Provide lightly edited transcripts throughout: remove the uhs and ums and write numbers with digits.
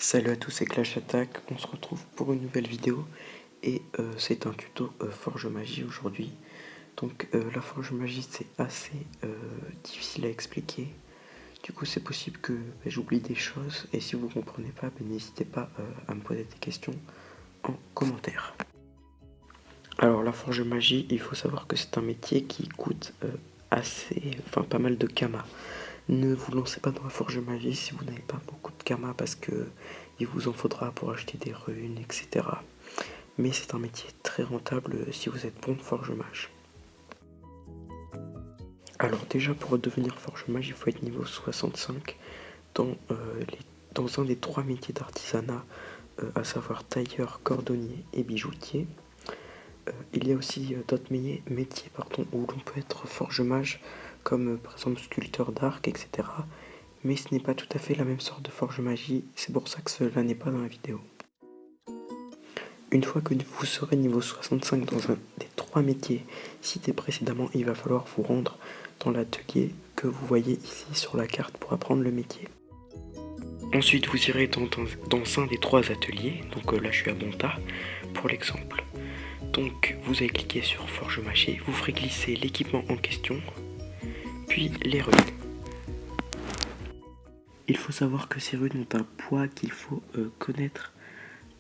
Salut à tous, c'est Clash Attack, on se retrouve pour une nouvelle vidéo et c'est un tuto Forge Magie aujourd'hui. Donc la Forge Magie c'est assez difficile à expliquer, du coup c'est possible que j'oublie des choses et si vous comprenez pas, n'hésitez pas à me poser des questions en commentaire. Alors la Forge Magie, il faut savoir que c'est un métier qui coûte pas mal de Kama. Ne vous lancez pas dans la Forge Magie si vous n'avez pas beaucoup de Kama parce que il vous en faudra pour acheter des runes, etc. Mais c'est un métier très rentable si vous êtes bon de Forge Mage. Alors déjà pour devenir Forge Mage, il faut être niveau 65 dans un des 3 métiers d'artisanat, à savoir tailleur, cordonnier et bijoutier. Il y a aussi d'autres métiers où l'on peut être Forge Mage, comme par exemple sculpteur d'arc, etc. Mais ce n'est pas tout à fait la même sorte de Forge Magie, c'est pour ça que cela n'est pas dans la vidéo. Une fois que vous serez niveau 65 dans un des 3 métiers cités précédemment, il va falloir vous rendre dans l'atelier que vous voyez ici sur la carte pour apprendre le métier. Ensuite vous irez dans un des 3 ateliers, donc là je suis à Bonta pour l'exemple. Donc vous allez cliquer sur Forge Magie, vous ferez glisser l'équipement en question, puis les runes. Il faut savoir que ces runes ont un poids qu'il faut connaître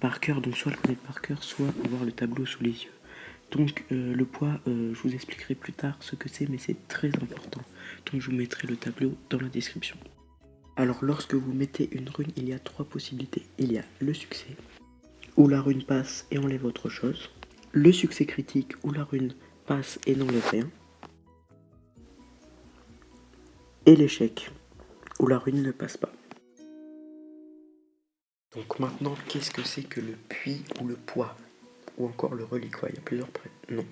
par cœur, donc soit le connaître par cœur, soit avoir le tableau sous les yeux. Donc le poids, je vous expliquerai plus tard ce que c'est, mais c'est très important. Donc je vous mettrai le tableau dans la description. Alors lorsque vous mettez une rune, il y a 3 possibilités. Il y a le succès, où la rune passe et enlève autre chose. Le succès critique, où la rune passe et n'enlève rien. Et l'échec, où la rune ne passe pas. Donc maintenant, qu'est-ce que c'est que le puits ou le poids? Ou encore le reliquat, il y a plusieurs noms.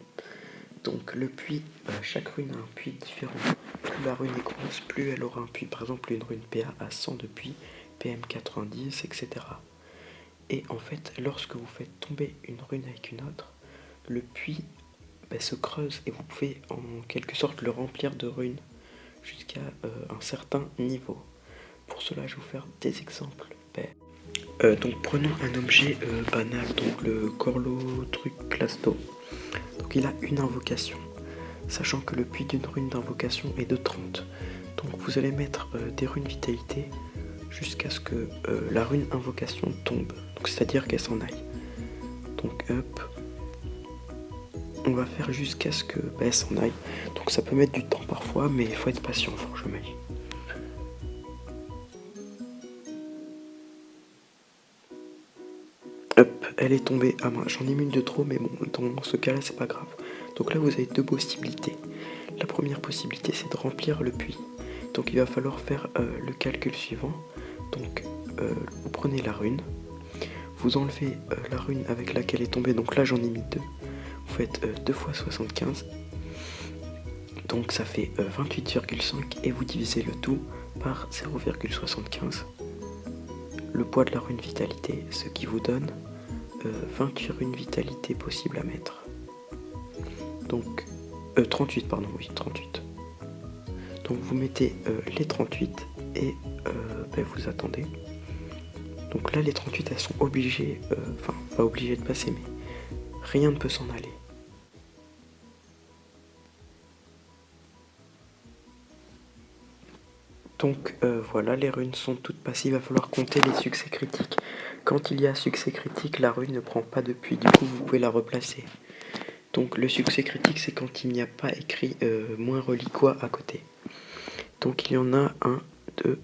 Donc le puits, chaque rune a un puits différent. Plus la rune est grosse, plus elle aura un puits. Par exemple, une rune PA a 100 de puits, PM 90, etc. Et en fait, lorsque vous faites tomber une rune avec une autre, le puits se creuse et vous pouvez en quelque sorte le remplir de runes jusqu'à un certain niveau. Pour cela, je vais vous faire des exemples. Donc prenons un objet banal, donc le Corlo truc Clasto. Donc il a une invocation, sachant que le puits d'une rune d'invocation est de 30. Donc vous allez mettre des runes vitalité jusqu'à ce que la rune invocation tombe, donc c'est-à-dire qu'elle s'en aille. Donc hop, on va faire jusqu'à ce que elle s'en aille. Donc ça peut mettre du temps parfois, mais il faut être patient, Forge Magie. Hop, elle est tombée à main. J'en ai mis une de trop, mais bon, dans ce cas-là, c'est pas grave. Donc là, vous avez 2 possibilités. La première possibilité, c'est de remplir le puits. Donc il va falloir faire le calcul suivant. Donc vous prenez la rune, vous enlevez la rune avec laquelle est tombée. Donc là, j'en ai mis 2. Vous faites 2 fois 75. Donc ça fait 28,5 et vous divisez le tout par 0,75. Le poids de la rune vitalité, ce qui vous donne 28 runes vitalité possibles à mettre. Donc 38, pardon, oui, 38. Donc vous mettez les 38 et vous attendez. Donc là les 38 elles sont obligées, pas obligées de passer, mais rien ne peut s'en aller. Donc voilà, les runes sont toutes passées, il va falloir compter les succès critiques. Quand il y a succès critique, la rune ne prend pas de puits, du coup vous pouvez la replacer. Donc le succès critique, c'est quand il n'y a pas écrit moins reliquat à côté. Donc il y en a 1, 2,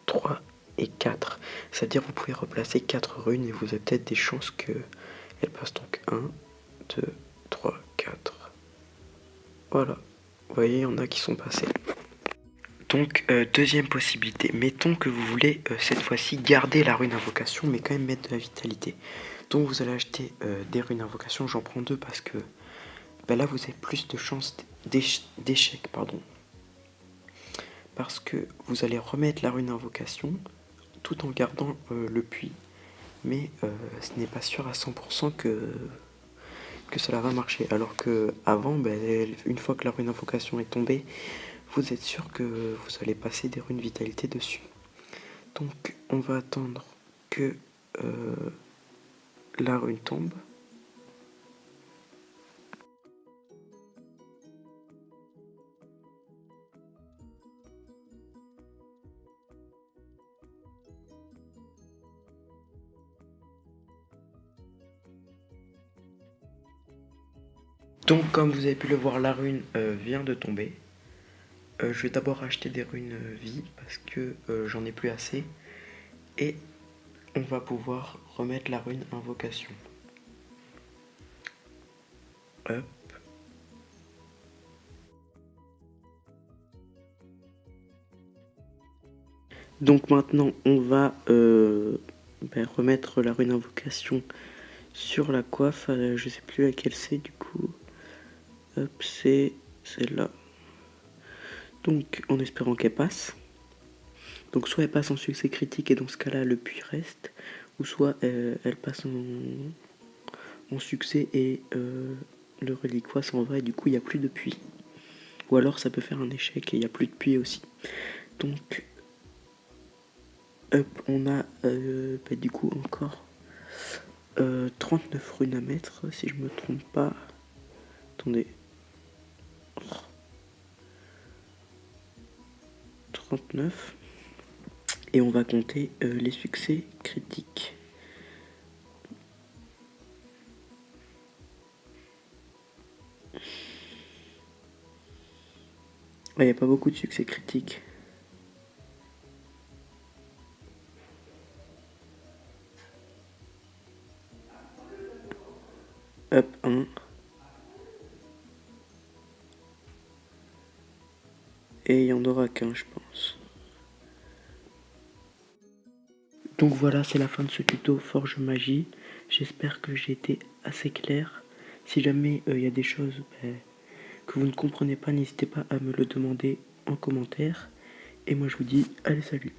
3 et 4. C'est-à-dire vous pouvez replacer 4 runes et vous avez peut-être des chances qu'elles passent. Donc 1, 2, 3, 4. Voilà. Vous voyez, il y en a qui sont passés. Donc deuxième possibilité, mettons que vous voulez cette fois-ci garder la rune invocation mais quand même mettre de la vitalité. Donc vous allez acheter des runes invocation, j'en prends 2 parce que là vous avez plus de chances d'échec, parce que vous allez remettre la rune invocation tout en gardant le puits, mais ce n'est pas sûr à 100% que cela va marcher, alors que avant, une fois que la rune invocation est tombée, vous êtes sûr que vous allez passer des runes vitalité dessus. Donc on va attendre que la rune tombe. Donc comme vous avez pu le voir, la rune vient de tomber. Je vais d'abord acheter des runes vie parce que j'en ai plus assez. Et on va pouvoir remettre la rune invocation. Hop. Donc maintenant on va remettre la rune invocation sur la coiffe. Je sais plus laquelle c'est du coup. Hop, c'est celle-là. Donc en espérant qu'elle passe. Donc soit elle passe en succès critique et dans ce cas-là le puits reste, ou soit elle passe en succès et le reliquat s'en va et du coup il n'y a plus de puits. Ou alors ça peut faire un échec et il n'y a plus de puits aussi. Donc hop, on a du coup encore 39 runes à mettre si je me trompe pas. Attendez. 39. Et on va compter les succès critiques. Il n'y a pas beaucoup de succès critiques. Hop, 1. Et il n'y en aura qu'un, je pense. Donc voilà, c'est la fin de ce tuto Forge Magie. J'espère que j'ai été assez clair. Si jamais il y a des choses que vous ne comprenez pas, n'hésitez pas à me le demander en commentaire. Et moi je vous dis, allez salut!